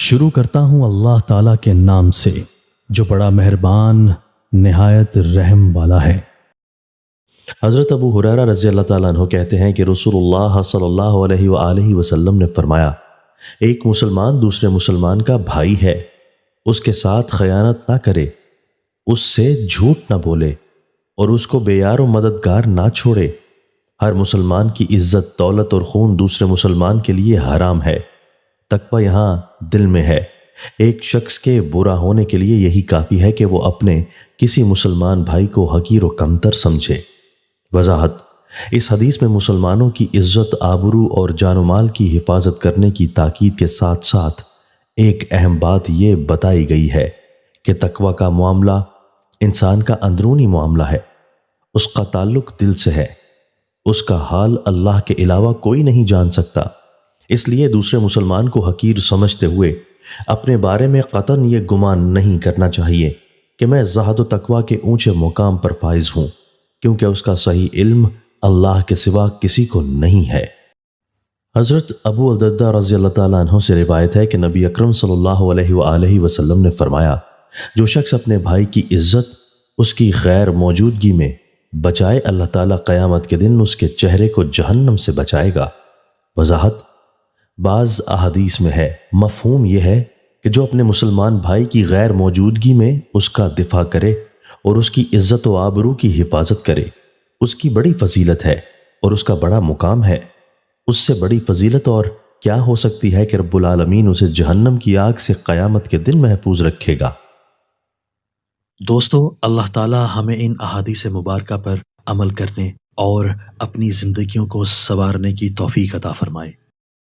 شروع کرتا ہوں اللہ تعالیٰ کے نام سے جو بڑا مہربان نہایت رحم والا ہے۔ حضرت ابو ہریرہ رضی اللہ تعالیٰ عنہ کہتے ہیں کہ رسول اللہ صلی اللہ علیہ وآلہ وسلم نے فرمایا، ایک مسلمان دوسرے مسلمان کا بھائی ہے، اس کے ساتھ خیانت نہ کرے، اس سے جھوٹ نہ بولے اور اس کو بے یار و مددگار نہ چھوڑے۔ ہر مسلمان کی عزت، دولت اور خون دوسرے مسلمان کے لیے حرام ہے۔ تقوی یہاں دل میں ہے۔ ایک شخص کے برا ہونے کے لیے یہی کافی ہے کہ وہ اپنے کسی مسلمان بھائی کو حقیر و کمتر سمجھے۔ وضاحت: اس حدیث میں مسلمانوں کی عزت، آبرو اور جان و مال کی حفاظت کرنے کی تاکید کے ساتھ ساتھ ایک اہم بات یہ بتائی گئی ہے کہ تقوی کا معاملہ انسان کا اندرونی معاملہ ہے، اس کا تعلق دل سے ہے، اس کا حال اللہ کے علاوہ کوئی نہیں جان سکتا۔ اس لیے دوسرے مسلمان کو حقیر سمجھتے ہوئے اپنے بارے میں قطعاً یہ گمان نہیں کرنا چاہیے کہ میں زہد و تقوی کے اونچے مقام پر فائز ہوں، کیونکہ اس کا صحیح علم اللہ کے سوا کسی کو نہیں ہے۔ حضرت ابو الدرداء رضی اللہ تعالیٰ عنہ سے روایت ہے کہ نبی اکرم صلی اللہ علیہ وآلہ وسلم نے فرمایا، جو شخص اپنے بھائی کی عزت اس کی غیر موجودگی میں بچائے، اللہ تعالیٰ قیامت کے دن اس کے چہرے کو جہنم سے بچائے گا۔ وضاحت: بعض احادیث میں ہے، مفہوم یہ ہے کہ جو اپنے مسلمان بھائی کی غیر موجودگی میں اس کا دفاع کرے اور اس کی عزت و آبرو کی حفاظت کرے، اس کی بڑی فضیلت ہے اور اس کا بڑا مقام ہے۔ اس سے بڑی فضیلت اور کیا ہو سکتی ہے کہ رب العالمین اسے جہنم کی آگ سے قیامت کے دن محفوظ رکھے گا۔ دوستو، اللہ تعالی ہمیں ان احادیث مبارکہ پر عمل کرنے اور اپنی زندگیوں کو سنوارنے کی توفیق عطا فرمائے۔